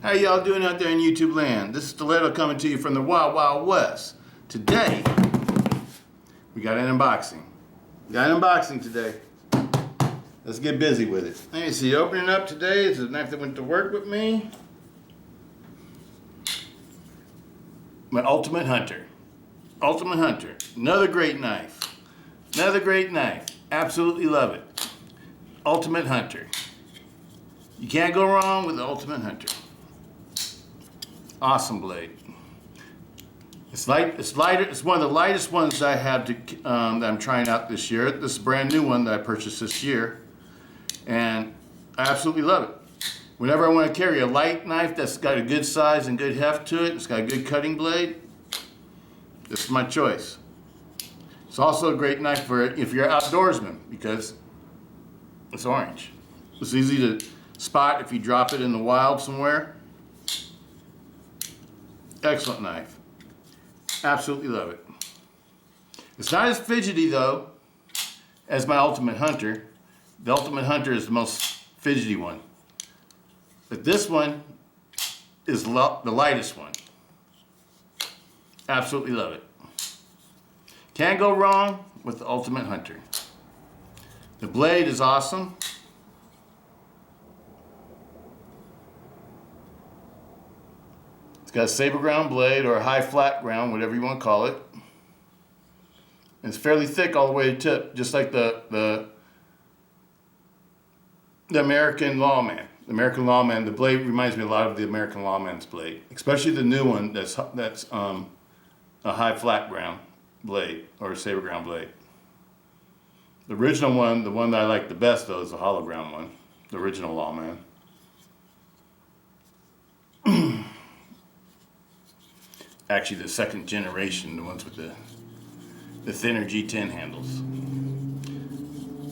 How y'all doing out there in YouTube land? This is Stiletto coming to you from the Wild Wild West. Today, we got an unboxing. Today. Let's get busy with it. Let me see, opening up today is a knife that went to work with me. My Ultimate Hunter. Another great knife. Absolutely love it. Ultimate Hunter. You can't go wrong with the Ultimate Hunter. Awesome blade. It's lighter. It's one of the lightest ones that I have that I'm trying out this year. This is a brand new one that I purchased this year, and I absolutely love it. Whenever I want to carry a light knife that's got a good size and good heft to it, it's got a good cutting blade, this is my choice. It's also a great knife for if you're an outdoorsman because it's orange. It's easy to spot if you drop it in the wild somewhere. Excellent knife. Absolutely love it. It's not as fidgety though as my Ultimate Hunter. The Ultimate Hunter is the most fidgety one. But this one is the lightest one. Absolutely love it. Can't go wrong with the Ultimate Hunter. The blade is awesome. It's got a saber ground blade or a high flat ground, whatever you want to call it. And it's fairly thick all the way to tip, just like the American Lawman. The American Lawman, the blade reminds me a lot of the American Lawman's blade, especially the new one that's a high flat ground blade or a saber ground blade. The original one, the one that I like the best though, is the hollow ground one, the original Lawman. Actually, the second generation, the ones with the thinner G10 handles.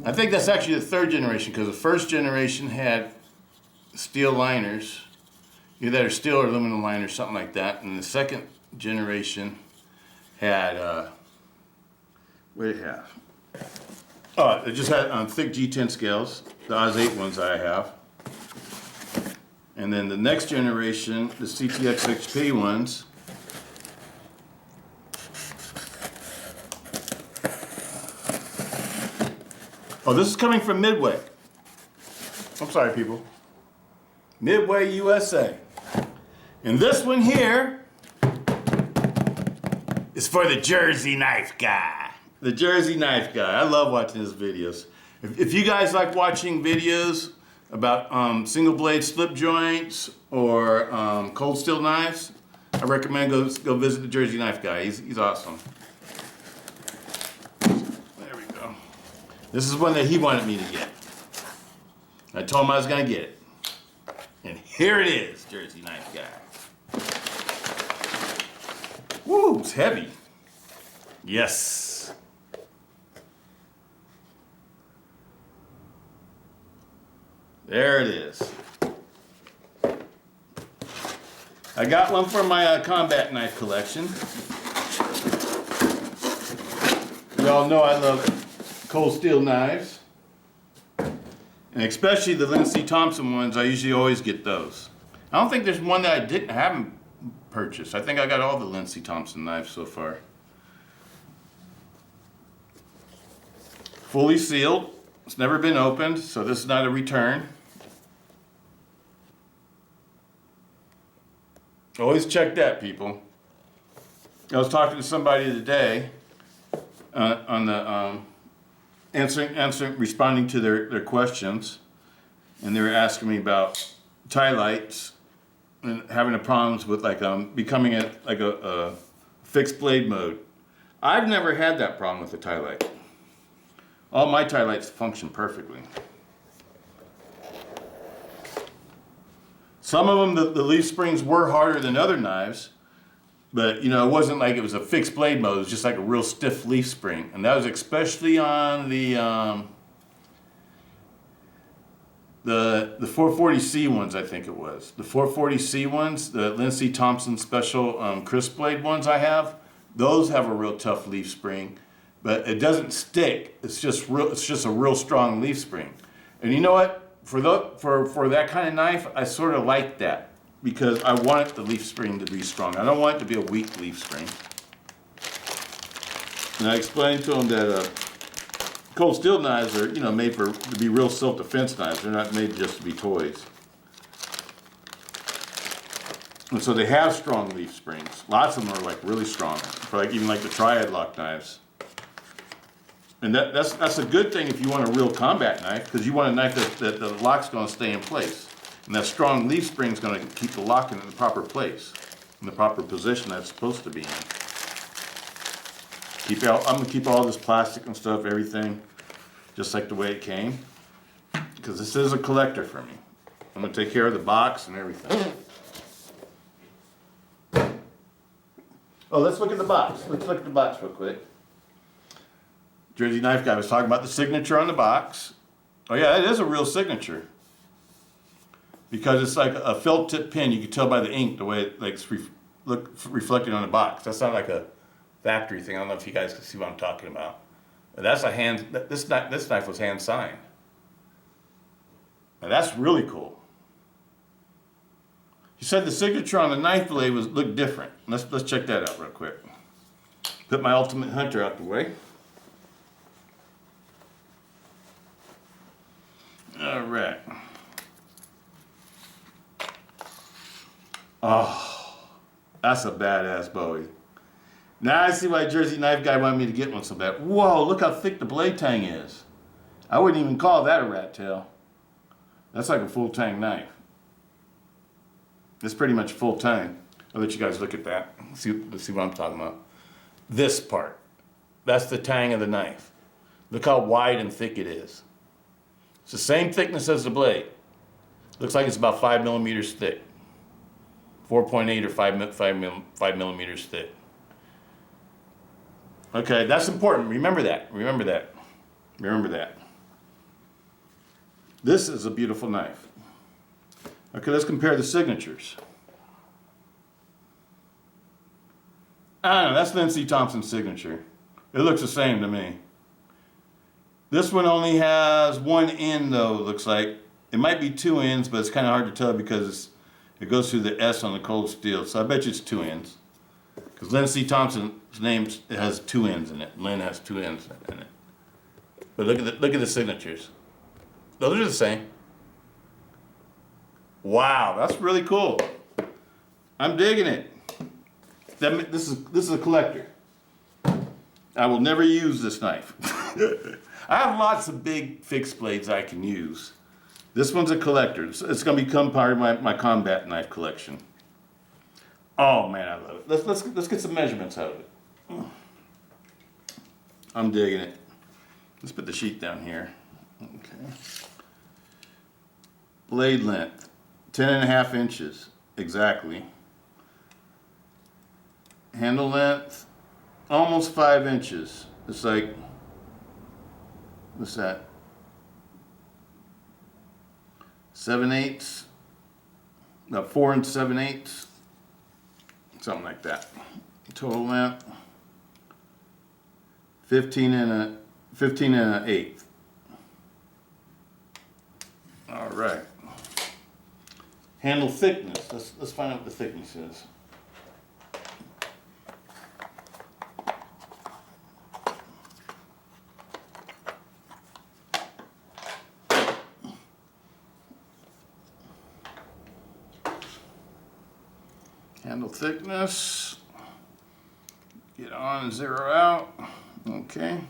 I think that's actually the third generation because the first generation had steel liners, either steel or aluminum liners, something like that. And the second generation had, what did it have? Oh, it just had thick G10 scales, the Oz 8 ones that I have. And then the next generation, the CTX XP ones, oh, this is coming from Midway. I'm sorry, people. Midway, USA. And this one here is for the Jersey knife guy. The Jersey knife guy. I love watching his videos. If you guys like watching videos about single blade slip joints or cold steel knives, I recommend go visit the Jersey knife guy. He's awesome. This is one that he wanted me to get. I told him I was going to get it. And here it is, Jersey knife guy. Woo, it's heavy. Yes. There it is. I got one for my combat knife collection. You all know I love cold steel knives, and especially the Lynn C. Thompson ones. I usually always get those. I don't think there's one that I haven't purchased. I think I got all the Lynn C. Thompson knives so far. Fully sealed. It's never been opened, so this is not a return. Always check that, people. I was talking to somebody today on the responding to their questions, and they were asking me about tie lights and having the problems with becoming a fixed blade mode. I've never had that problem with the tie light. All my tie lights function perfectly. Some of them, the leaf springs were harder than other knives, but you know, it wasn't like it was a fixed blade mode. It was just like a real stiff leaf spring, and that was especially on the 440C ones. I think it was the 440C ones, the Lynn C. Thompson special crisp blade ones I have. Those have a real tough leaf spring, but it doesn't stick. It's just a real strong leaf spring. And you know what? For that kind of knife, I sort of like that because I want the leaf spring to be strong. I don't want it to be a weak leaf spring. And I explained to him that cold steel knives are, made to be real self-defense knives. They're not made just to be toys. And so they have strong leaf springs. Lots of them are like really strong, for even the triad lock knives. And that's a good thing if you want a real combat knife, because you want a knife that the lock's going to stay in place. And that strong leaf spring is going to keep the lock in the proper place, in the proper position that it's supposed to be in. I'm going to keep all this plastic and stuff, everything, just like the way it came, because this is a collector for me. I'm going to take care of the box and everything. Oh, let's look at the box. Let's look at the box real quick. Jersey Knife Guy was talking about the signature on the box. Oh yeah, it is a real signature. Because it's like a felt tip pen. You can tell by the ink the way it's reflected on the box. That's not like a factory thing. I don't know if you guys can see what I'm talking about. But that's a hand. This knife was hand signed. And that's really cool. He said the signature on the knife blade looked different. Let's check that out real quick. Put my Ultimate Hunter out the way. All right. Oh, that's a badass Bowie. Now I see why Jersey Knife Guy wanted me to get one so bad. Whoa, look how thick the blade tang is. I wouldn't even call that a rat tail. That's like a full tang knife. It's pretty much full tang. I'll let you guys look at that. See what I'm talking about. This part. That's the tang of the knife. Look how wide and thick it is. It's the same thickness as the blade. Looks like it's about 5 millimeters thick. 4.8 or 5 millimeters thick. Okay, that's important. Remember that. Remember that. Remember that. This is a beautiful knife. Okay, let's compare the signatures. I don't know, that's Lynn C. Thompson's signature. It looks the same to me. This one only has one end though, it looks like. It might be two ends, but it's kind of hard to tell because it goes through the S on the cold steel. So I bet you it's two ends. Because Lynn C. Thompson's name has two ends in it. Lynn has two ends in it. But look at the signatures. Those are the same. Wow, that's really cool. I'm digging it. This is a collector. I will never use this knife. I have lots of big fixed blades I can use. This one's a collector. It's going to become part of my combat knife collection. Oh man, I love it. Let's get some measurements out of it. I'm digging it. Let's put the sheet down here. Okay. Blade length, 10.5 inches exactly. Handle length, almost 5 inches. It's like, what's that? 7/8, about 4 7/8, something like that. Total length, 15 and an eighth. All right. Handle thickness. Let's find out what the thickness is. Handle thickness. Get on and zero out. Okay.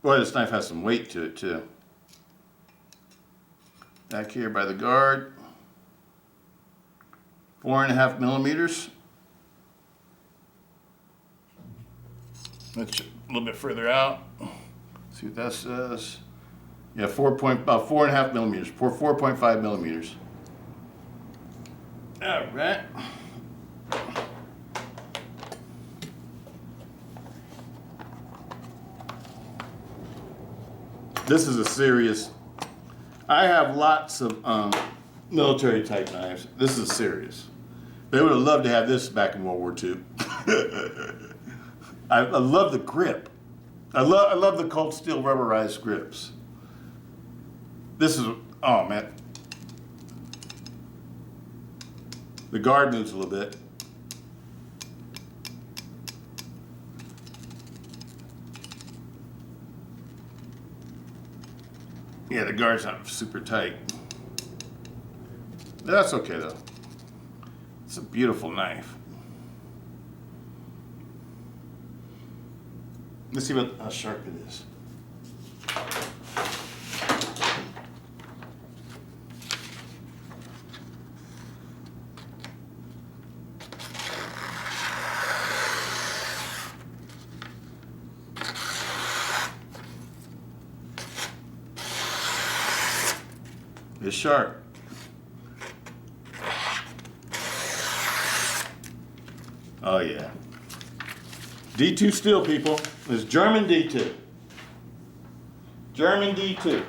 Boy, this knife has some weight to it too. Back here by the guard, 4.5 millimeters. Let's a little bit further out. See what that says. Yeah, about 4.5 millimeters. 4.5 millimeters. All right. This is a serious. I have lots of military type knives. This is serious. They would have loved to have this back in World War II. I love the grip. I love the cold steel rubberized grips. This is, oh man. The guard moves a little bit. Yeah, the guard's not super tight. That's okay though. It's a beautiful knife. Let's see how sharp it is. It's sharp. Oh yeah. D2 steel, people. It's German D2. German D2.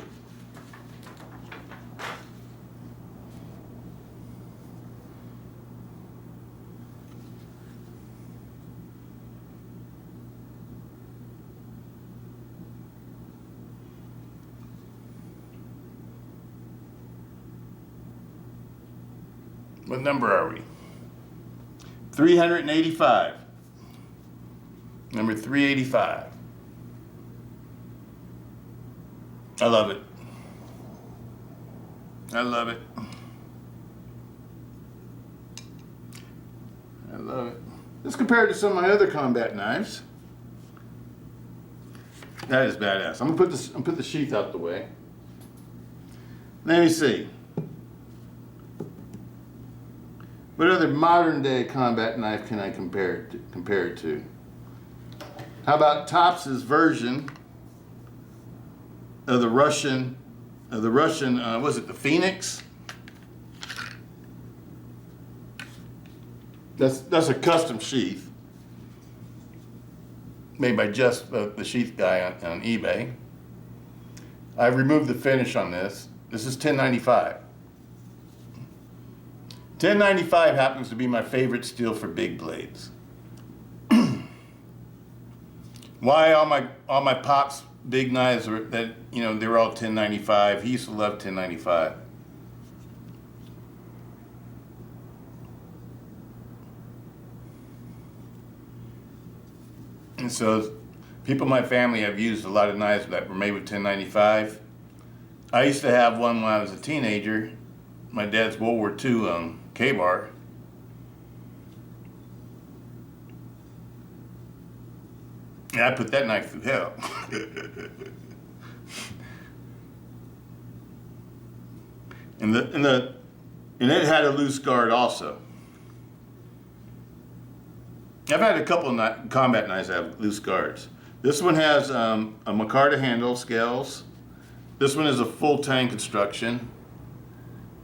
What number are we? 385. Number 385. I love it. I love it. I love it. Let's compare it to some of my other combat knives. That is badass. I'm gonna put the sheath out the way. Let me see. What other modern day combat knife can I compare it to? How about Thompson's version of the Russian, was it the Phoenix? That's a custom sheath made by just the sheath guy on eBay. I've removed the finish on this. This is 1095. 1095 happens to be my favorite steel for big blades. Why all my pops big knives were that, you know, they were all 1095. He used to love 1095. And so people in my family have used a lot of knives that were made with 1095. I used to have one when I was a teenager. My dad's World War II K-bar. And I put that knife through hell. and it had a loose guard also. I've had a couple of combat knives that have loose guards. This one has a micarta handle, scales. This one is a full tang construction.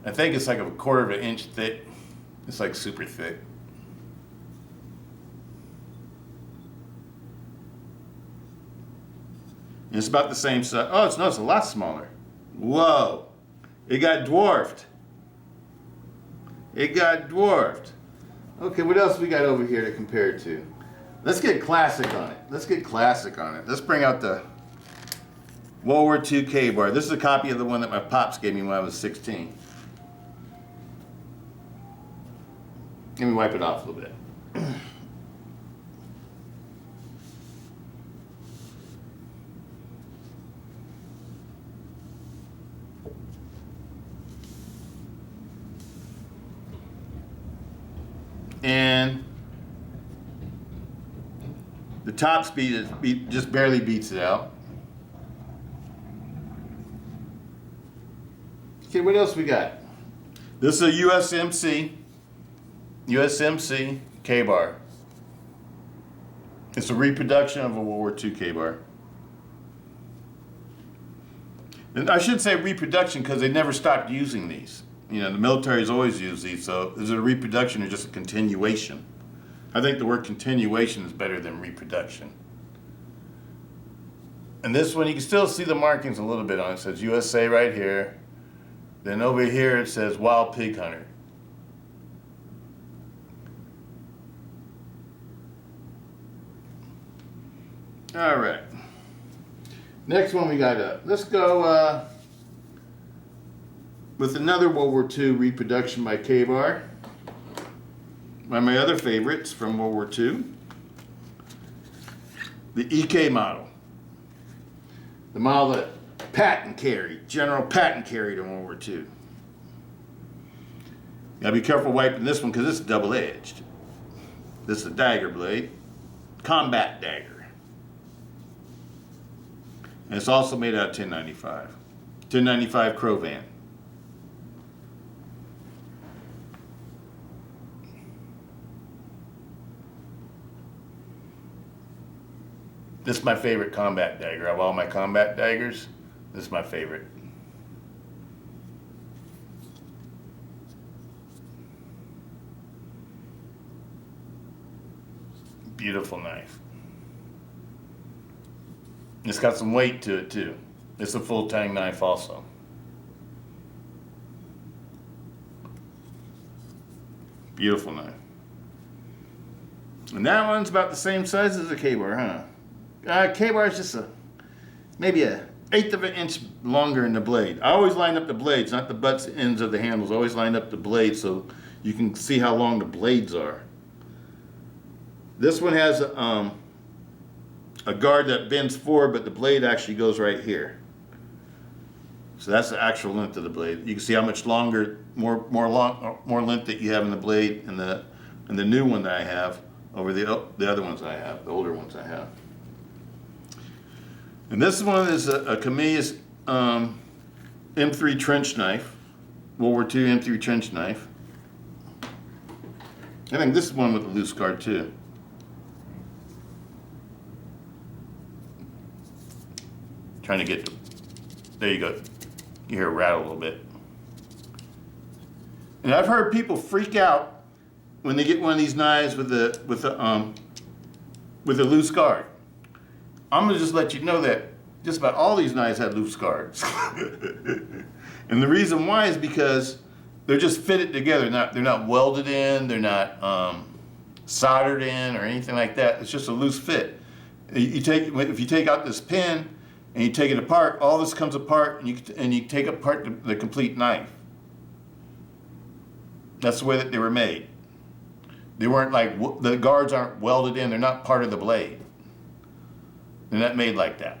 I think it's like a 1/4 of an inch thick. It's like super thick. And it's about the same size. Oh, no, it's a lot smaller. Whoa. It got dwarfed. It got dwarfed. Okay, what else we got over here to compare it to? Let's get classic on it. Let's get classic on it. Let's bring out the World War II K-bar. This is a copy of the one that my pops gave me when I was 16. Let me wipe it off a little bit. And the top speed just barely beats it out. Okay, what else we got? This is a USMC K-bar. It's a reproduction of a World War II K-bar. And I should say reproduction because they never stopped using these. You know, the military's always used these, so is it a reproduction or just a continuation? I think the word continuation is better than reproduction. And this one, you can still see the markings a little bit on it. It says USA right here. Then over here it says Wild Pig Hunter. All right. Next one we got up. Let's go with another World War II reproduction by K-bar. one of my other favorites from World War II, the EK model. The model that Patton carried, General Patton carried in World War II. Gotta be careful wiping this one because it's double-edged. This is a dagger blade, combat dagger. And it's also made out of 1095. 1095 Crovan. This is my favorite combat dagger. Of all my combat daggers, this is my favorite. Beautiful knife. It's got some weight to it too. It's a full tang knife also. Beautiful knife. And that one's about the same size as a K-bar, huh? K-bar is just maybe an eighth of an inch longer in the blade. I always line up the blades, not the butts ends of the handles. I always line up the blades so you can see how long the blades are. This one has a guard that bends forward, but the blade actually goes right here. So that's the actual length of the blade. You can see how much longer, more length that you have in the blade, and the new one that I have over the other ones I have, the older ones I have. And this one is a Camillus M3 trench knife, World War II M3 trench knife. I think this is one with a loose guard too. Trying to get, there you go. You hear it rattle a little bit. And I've heard people freak out when they get one of these knives with a loose guard. I'm gonna just let you know that just about all these knives have loose guards. And the reason why is because they're just fitted together. They're not welded in, they're not soldered in or anything like that. It's just a loose fit. If you take out this pin and you take it apart, all this comes apart, and you take apart the complete knife. That's the way that they were made. They weren't like, the guards aren't welded in, they're not part of the blade. They're not made like that.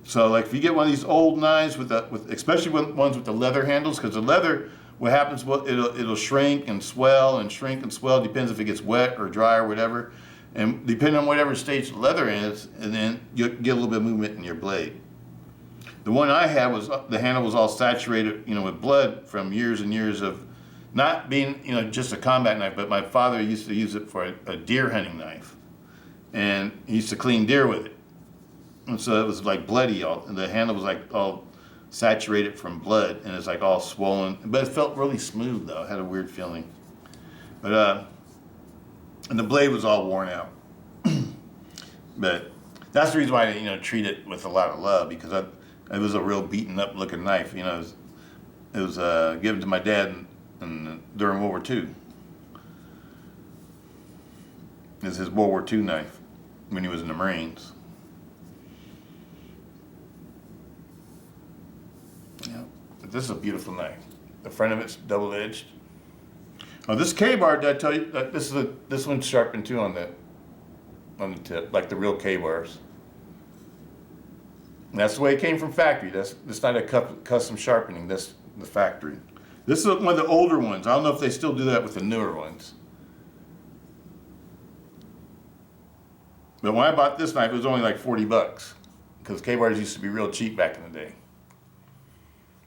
So like if you get one of these old knives especially ones with the leather handles, because the leather, what happens, it'll shrink and swell and shrink and swell, depends if it gets wet or dry or whatever. And depending on whatever stage the leather is, and then you get a little bit of movement in your blade. The one I had was, the handle was all saturated, with blood from years and years of not being, just a combat knife, but my father used to use it for a deer hunting knife. And he used to clean deer with it. And so it was like bloody, and the handle was like all saturated from blood, and it's like all swollen. But it felt really smooth though, it had a weird feeling. But, and the blade was all worn out. But that's the reason why I didn't, treat it with a lot of love, because it was a real beaten up looking knife. It was given to my dad during World War II. It's his World War II knife when he was in the Marines. Yeah, but this is a beautiful knife. The front of it's double edged. Oh, this K-bar, did I tell you that this one's sharpened too on the tip, like the real K-bars. And that's the way it came from factory. That's not a custom sharpening. That's the factory. This is one of the older ones. I don't know if they still do that with the newer ones. But when I bought this knife, it was only like 40 bucks, because K-bars used to be real cheap back in the day.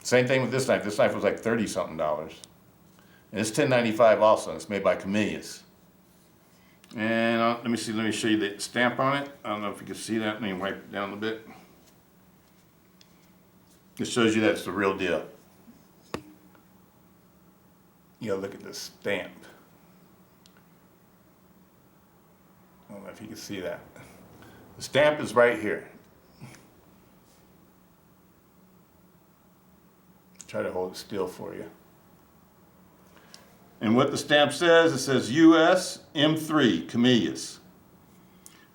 Same thing with this knife. This knife was like $30-something. And it's 1095 also. It's made by Camillus. And let me show you the stamp on it. I don't know if you can see that. Let me wipe it down a bit. It shows you that it's the real deal. You gotta look at this stamp. I don't know if you can see that. The stamp is right here. Try to hold it still for you. And what the stamp says, it says US M3 Camillus.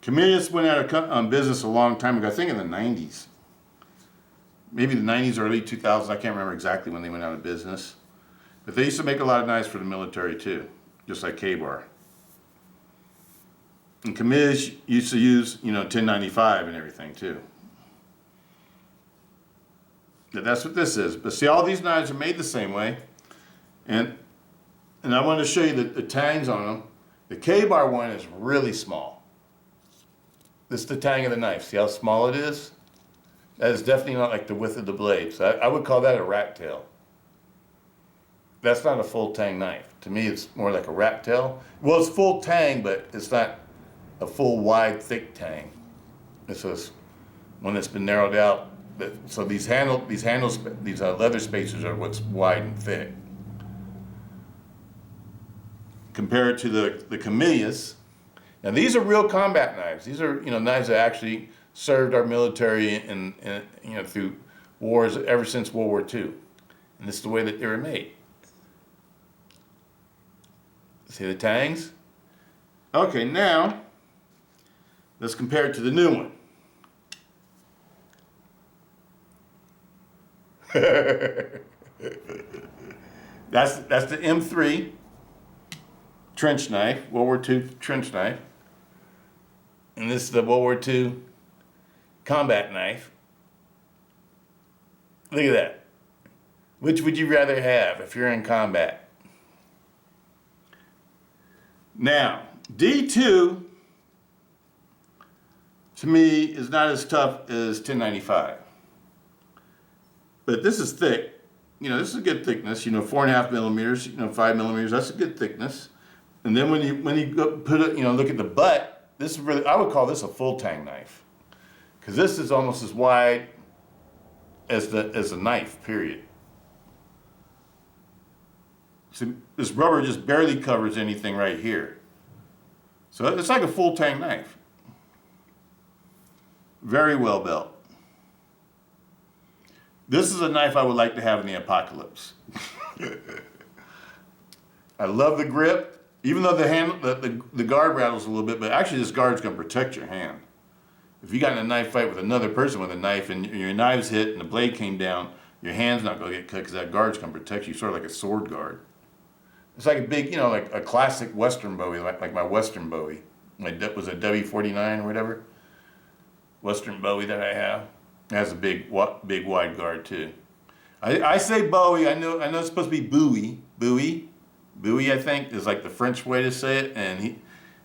Camillus went out of business a long time ago, I think in the 90s. Maybe the 90s or early 2000s, I can't remember exactly when they went out of business. But they used to make a lot of knives for the military too. just like K-bar. And Camellias used to use, 1095 and everything too. But that's what this is. But see, all these knives are made the same way. And I want to show you the tangs on them. The K-bar one is really small. This is the tang of the knife. See how small it is? That is definitely not like the width of the blade. So I would call that a rat tail. That's not a full tang knife. To me, it's more like a rat tail. Well, it's full tang, but it's not a full, wide, thick tang. It's just one that's been narrowed out. So these leather spacers are what's wide and thick. Compared to the Camellias. Now these are real combat knives. These are knives that actually served our military and through wars ever since World War II. And this is the way that they were made. See the tangs? Okay, now let's compare it to the new one. That's the M3 trench knife, World War II trench knife. And this is the World War II combat knife. Look at that. Which would you rather have if you're in combat? Now, D2 to me is not as tough as 1095. But this is thick. This is a good thickness. 4.5 millimeters, 5 millimeters, that's a good thickness. And then when you go put it, look at the butt, this is really, I would call this a full tang knife. Because this is almost as wide as the knife, period. So this rubber just barely covers anything right here. So it's like a full tang knife. Very well built. This is a knife I would like to have in the apocalypse. I love the grip, even though the guard rattles a little bit, but actually this guard's gonna protect your hand. If you got in a knife fight with another person with a knife and your knife's hit and the blade came down, your hand's not gonna get cut because that guard's gonna protect you, sort of like a sword guard. It's like a big, like a classic Western Bowie, like my Western Bowie. Was it W49 or whatever? Western Bowie that I have. It has a big wide guard too. I say Bowie. I know it's supposed to be Bowie. Bowie, I think, is like the French way to say it.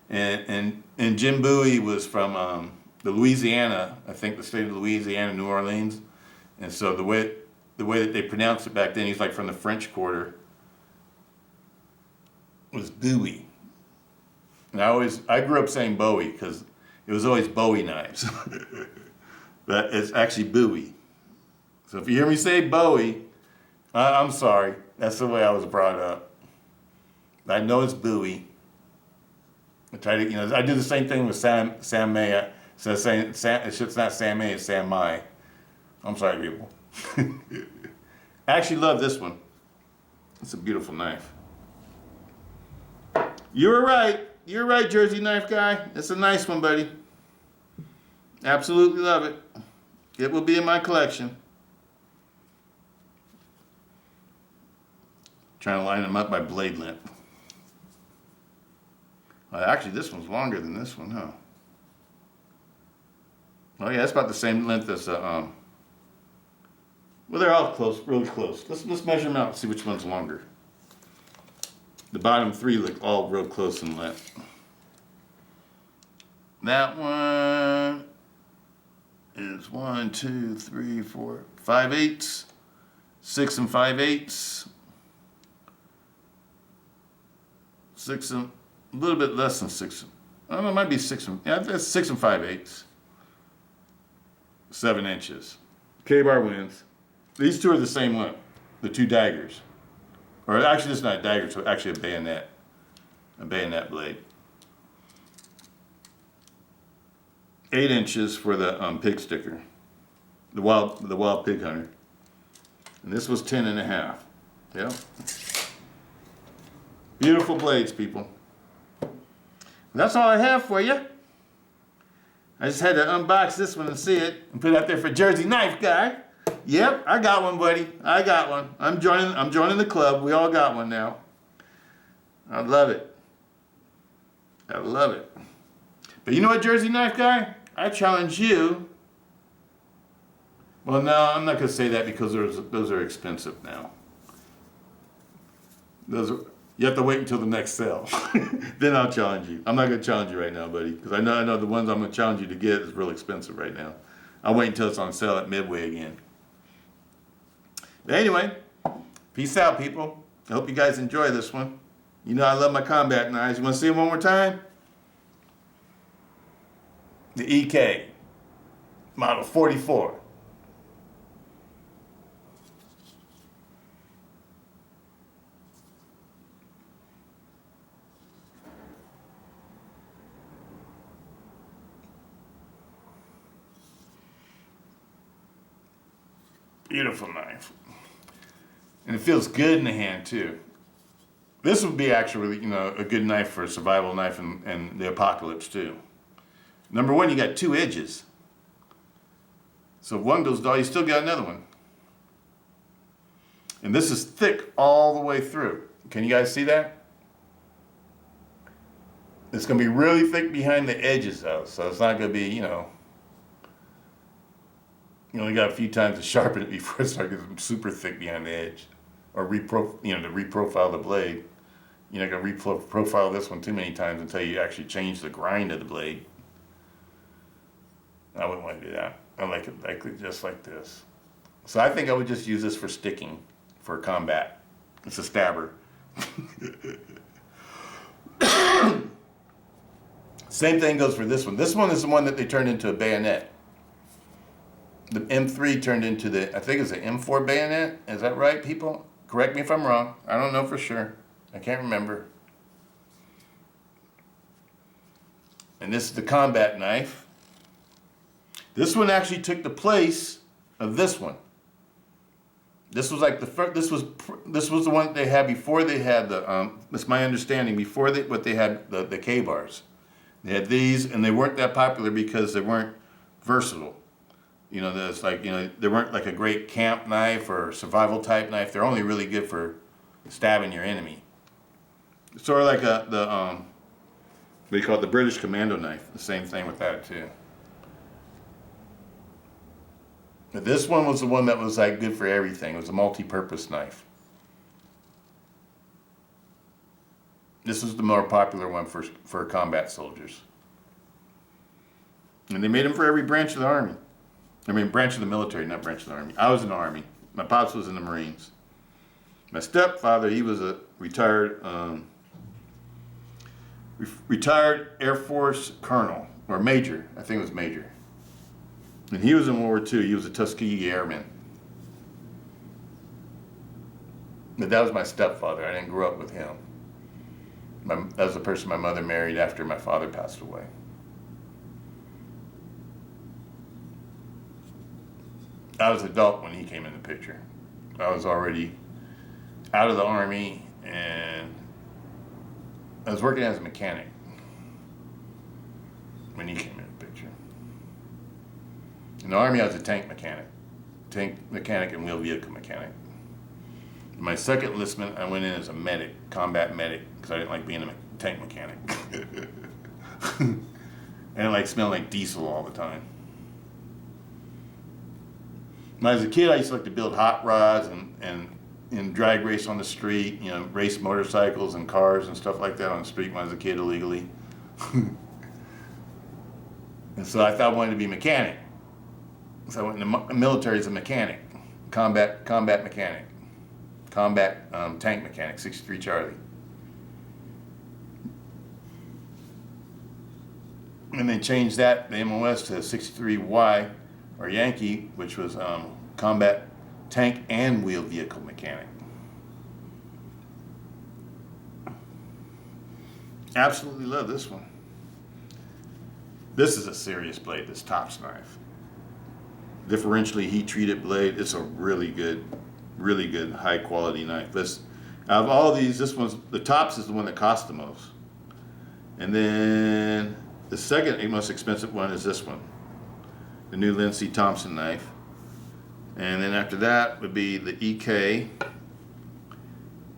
And Jim Bowie was from the Louisiana, I think the state of Louisiana, New Orleans. And so the way that they pronounced it back then, he's like from the French Quarter, was Bowie. And I grew up saying Bowie because it was always Bowie knives. But it's actually Bowie. So if you hear me say Bowie, I'm sorry. That's the way I was brought up. I know it's Bowie. I try to, I do the same thing with Sam May. So it's not Sam May, it's Sam Mai. I'm sorry, people. I actually love this one. It's a beautiful knife. You were right. You're right, Jersey knife guy. It's a nice one, buddy. Absolutely love it. It will be in my collection. Trying to line them up by blade length. Actually, this one's longer than this one, huh? Oh yeah, it's about the same length as well, they're all close, really close. Let's measure them out and see which one's longer. The bottom three look all real close in length. That one is 1, 2, 3, 4, 5/8, 6 5/8, 6 and a little bit less than 6. I don't know, it might be 6 and, yeah, that's 6 5/8, 7 inches. K-bar wins. These two are the same length, the two daggers. Or actually, this is not a dagger, it's actually a bayonet blade. 8 inches for the pig sticker, the wild pig hunter. And this was 10 1/2. Yep. Beautiful blades, people. And that's all I have for you. I just had to unbox this one and see it and put it out there for Jersey Knife Guy. Yep, I got one, buddy. I got one. I'm joining the club. We all got one now. I love it. I love it. But you know what, Jersey knife guy? I challenge you. Well, no, I'm not going to say that because those are expensive now. You have to wait until the next sale. Then I'll challenge you. I'm not going to challenge you right now, buddy, because I know the ones I'm going to challenge you to get is real expensive right now. I'll wait until it's on sale at Midway again. But anyway, peace out, people. I hope you guys enjoy this one. You know I love my combat knives. You want to see them one more time? The EK, model 44. Beautiful knife. And it feels good in the hand too. This would be actually, you know, a good knife for a survival knife and the apocalypse too. Number one, you got two edges. So if one goes dull, you still got another one. And this is thick all the way through. Can you guys see that? It's going to be really thick behind the edges though, so it's not going to be, you know, you only got a few times to sharpen it before it starts getting super thick behind the edge. Or to reprofile the blade. You're not going to reprofile this one too many times until you actually change the grind of the blade. I wouldn't want to do that. I like it just like this. So I think I would just use this for sticking, for combat. It's a stabber. Same thing goes for this one. This one is the one that they turned into a bayonet. The M3 turned into I think it's an M4 bayonet. Is that right, people? Correct me if I'm wrong. I don't know for sure. I can't remember. And this is the combat knife. This one actually took the place of this one. This was like the first. This was the one they had before they had the. That's my understanding. Before they had the K bars, they had these, and they weren't that popular because they weren't versatile. You know, there's like, you know, they weren't like a great camp knife or survival type knife. They're only really good for stabbing your enemy. Sort of like what do you call it, the British commando knife. The same thing with that too. But this one was the one that was like good for everything. It was a multi-purpose knife. This was the more popular one for combat soldiers. And they made them for every branch of the army. I mean, branch of the military, not branch of the army. I was in the army. My pops was in the Marines. My stepfather, he was a retired Air Force colonel, or major. I think it was major. And he was in World War II. He was a Tuskegee Airman. But that was my stepfather. I didn't grow up with him. That was the person my mother married after my father passed away. I was an adult when he came in the picture. I was already out of the Army, and I was working as a mechanic when he came in the picture. In the Army, I was a tank mechanic and wheel vehicle mechanic. In my second enlistment, I went in as a medic, combat medic, because I didn't like being a tank mechanic. I didn't like smelling like diesel all the time. When I was a kid, I used to like to build hot rods and drag race on the street, you know, race motorcycles and cars and stuff like that on the street when I was a kid illegally. And so I thought I wanted to be a mechanic. So I went in the military as a mechanic, combat mechanic, tank mechanic, 63 Charlie. And they changed that, the MOS, to 63Y, or Yankee, which was combat tank and wheel vehicle mechanic. Absolutely love this one. This is a serious blade, this Thompson knife. Differentially heat-treated blade. It's a really good, high quality knife. Out of all these, the Tops is the one that cost the most. And then the second most expensive one is this one, the new Lynn Thompson knife. And then after that would be the EK.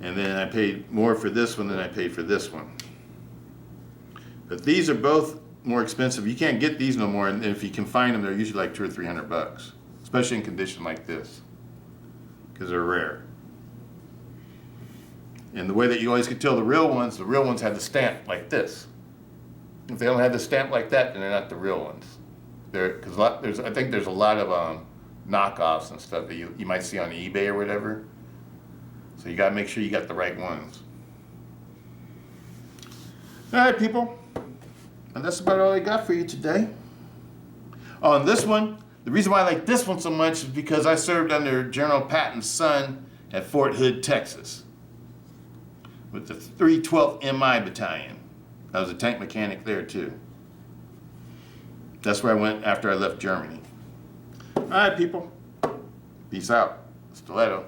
And then I paid more for this one than I paid for this one. But these are both more expensive. You can't get these no more, and if you can find them, they're usually like $200 or $300, especially in condition like this, because they're rare. And the way that you always could tell the real ones had the stamp like this. If they don't have the stamp like that, then they're not the real ones. Because I think there's a lot of knockoffs and stuff that you might see on eBay or whatever. So you gotta make sure you got the right ones. All right, people. And that's about all I got for you today. Oh, and this one, the reason why I like this one so much is because I served under General Patton's son at Fort Hood, Texas, with the 312th MI Battalion. I was a tank mechanic there too. That's where I went after I left Germany. All right, people. Peace out. Stiletto.